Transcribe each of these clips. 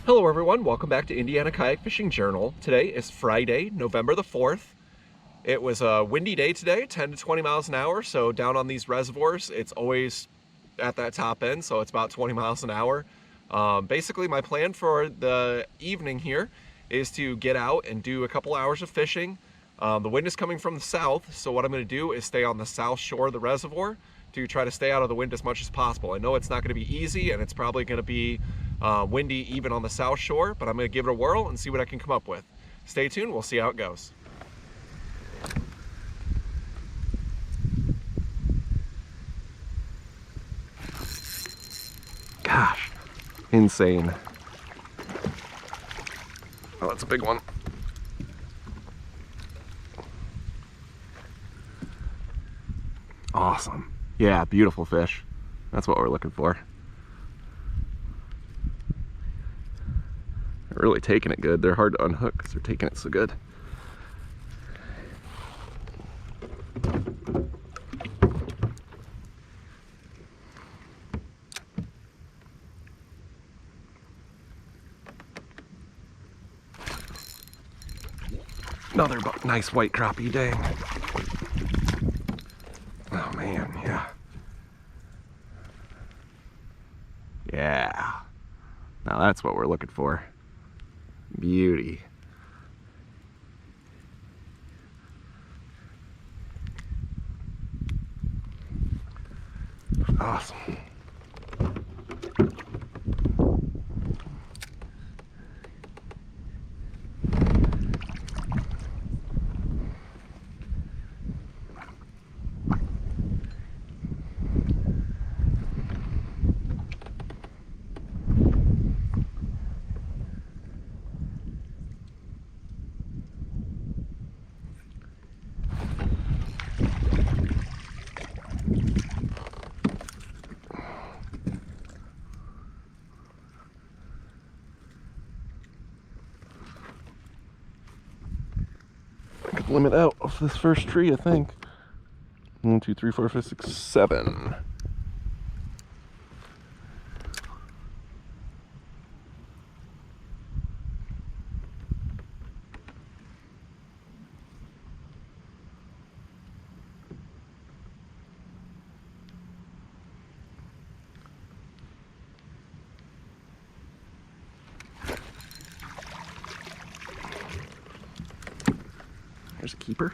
Hello everyone, welcome back to Indiana Kayak Fishing Journal. Today is Friday, November the 4th. It was a windy day today, 10 to 20 miles an hour, so down on these reservoirs, it's always at that top end, so it's about 20 miles an hour. Basically, my plan for the evening here is to get out and do a couple hours of fishing. The wind is coming from the south, so what I'm going to do is stay on the south shore of the reservoir to try to stay out of the wind as much as possible. I know it's not going to be easy, and it's probably going to be windy even on the south shore, but I'm going to give it a whirl and see what I can come up with. Stay tuned, we'll see how it goes. Gosh, insane. Oh, that's a big one. Awesome. Yeah, beautiful fish. That's what we're looking for. They're really taking it good. They're hard to unhook because they're taking it so good. Another nice white crappie, dang. Oh man, yeah. Yeah. Now that's what we're looking for. Beauty. Awesome. Limit out of this first tree, I think. 1, 2, 3, 4, 5, 6, 7. There's a keeper.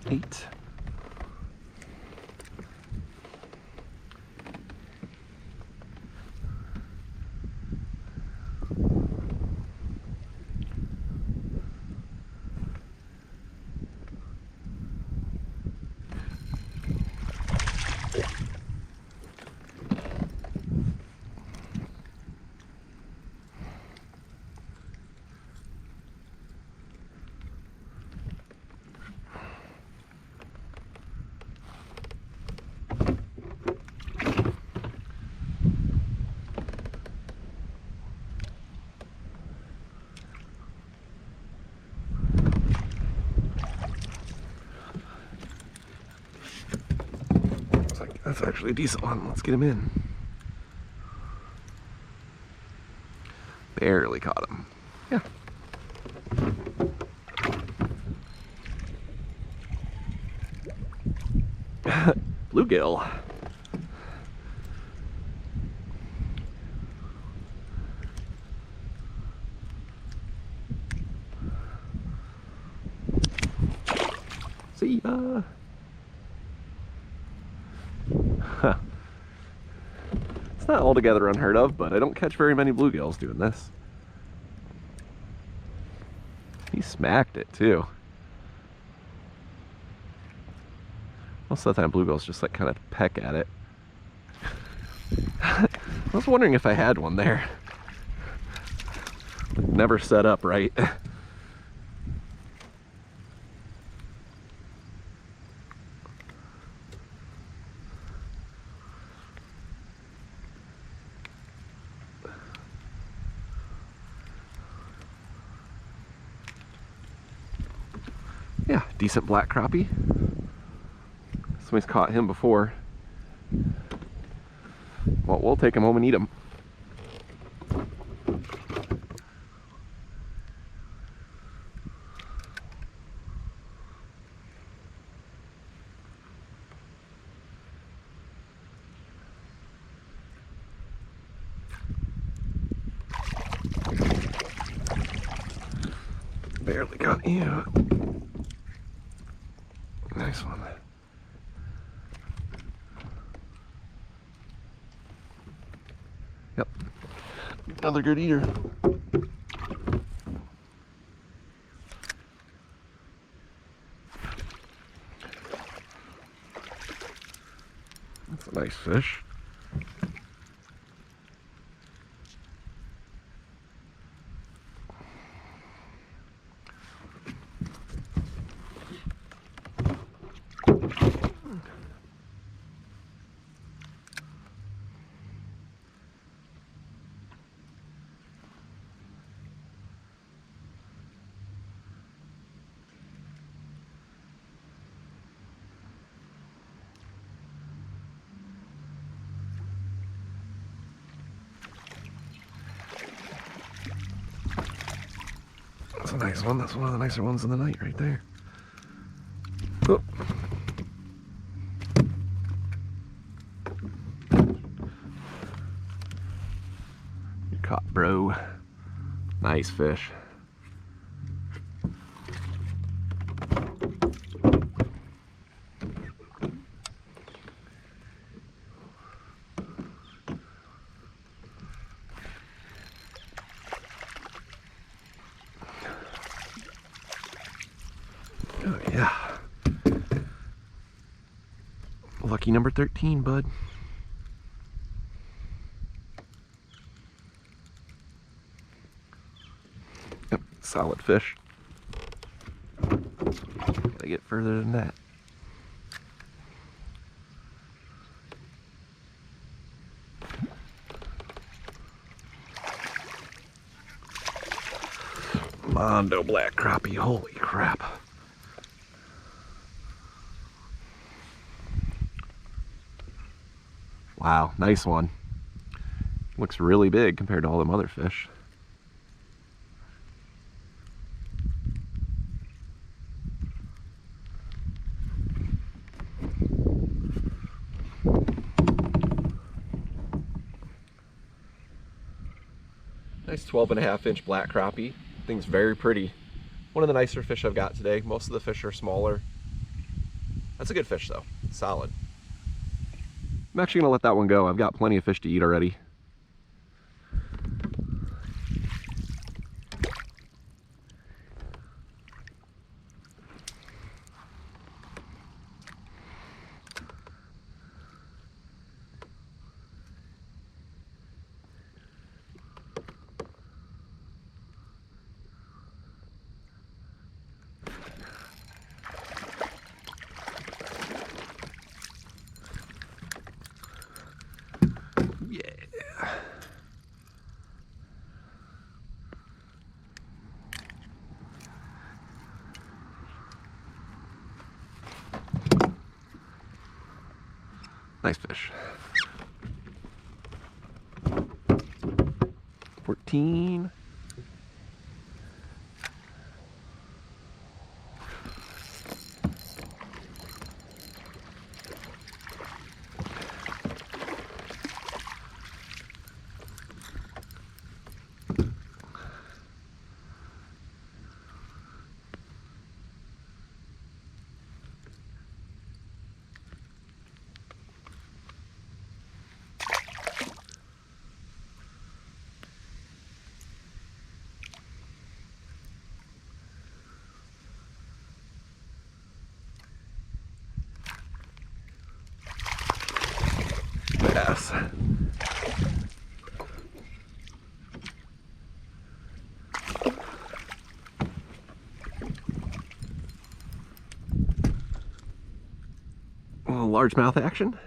Eight. That's actually a decent one. Let's get him in. Barely caught him. Yeah. Bluegill. See ya. It's not altogether unheard of, but I don't catch very many bluegills doing this. He smacked it too. Most of the time bluegills just like kind of peck at it. I was wondering if I had one there. Never set up right. Yeah, decent black crappie. Somebody's caught him before. Well, we'll take him home and eat him. Barely got you. Nice one. Yep. Another good eater. That's a nice fish. That's a nice one. That's one of the nicer ones of the night right there. Oh. You caught, bro. Nice fish. Oh yeah. Lucky number 13, bud. Yep, solid fish. Gotta get further than that. Mondo black crappie, holy crap. Wow, nice one. Looks really big compared to all them other fish. Nice 12.5-inch black crappie. Thing's very pretty. One of the nicer fish I've got today. Most of the fish are smaller. That's a good fish though, solid. I'm actually gonna let that one go. I've got plenty of fish to eat already. Nice fish. 14. Yes. A little largemouth action.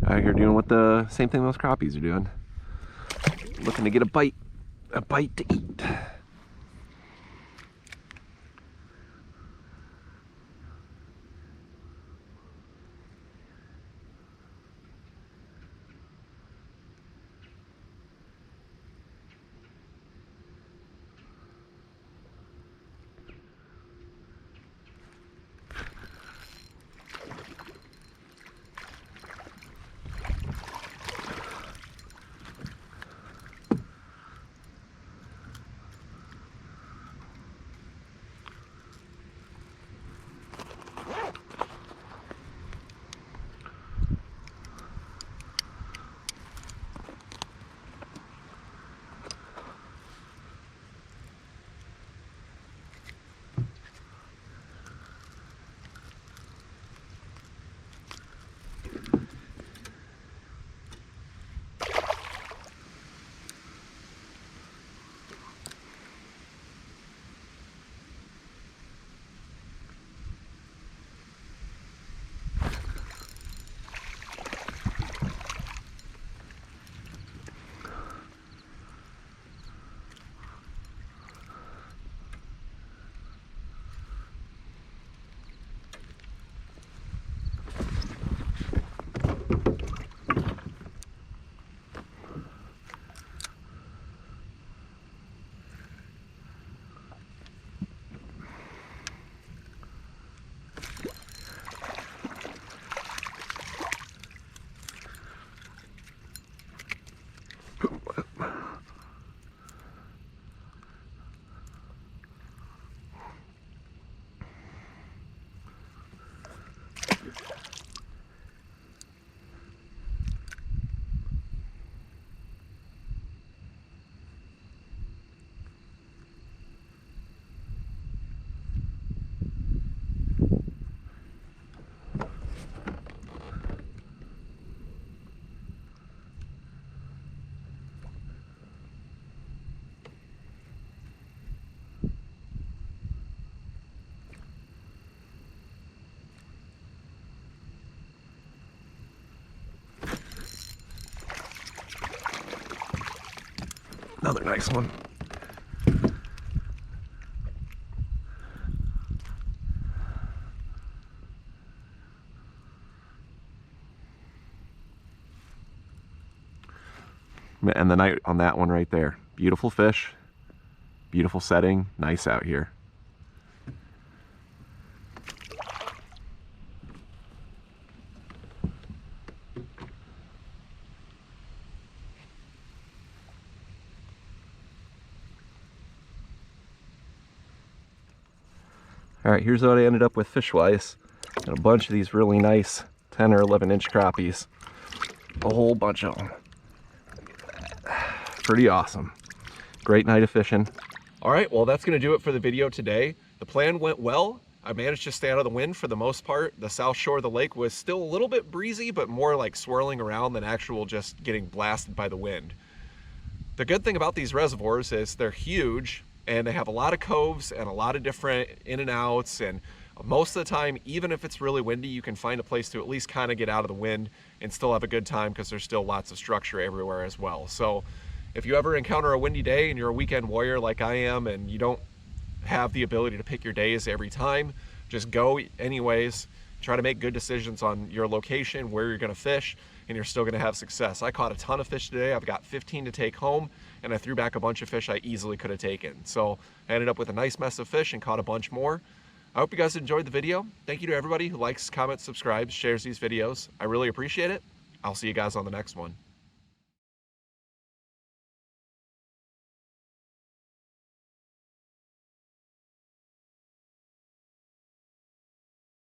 Out here doing what the same thing those crappies are doing. Looking to get a bite to eat. another nice one. And the night on that one right there. Beautiful fish, beautiful setting, nice out here. All right, here's what I ended up with fish-wise. And a bunch of these really nice 10 or 11 inch crappies. A whole bunch of them. Pretty awesome. Great night of fishing. All right, well, that's gonna do it for the video today. The plan went well. I managed to stay out of the wind for the most part. The south shore of the lake was still a little bit breezy, but more like swirling around than actual just getting blasted by the wind. The good thing about these reservoirs is they're huge and they have a lot of coves and a lot of different in and outs, and most of the time, even if it's really windy, you can find a place to at least kind of get out of the wind and still have a good time because there's still lots of structure everywhere as well. So if you ever encounter a windy day and you're a weekend warrior like I am and you don't have the ability to pick your days every time, just go anyways. Try to make good decisions on your location, where you're gonna fish, and you're still gonna have success. I caught a ton of fish today. I've got 15 to take home, and I threw back a bunch of fish I easily could have taken. So I ended up with a nice mess of fish and caught a bunch more. I hope you guys enjoyed the video. Thank you to everybody who likes, comments, subscribes, shares these videos. I really appreciate it. I'll see you guys on the next one.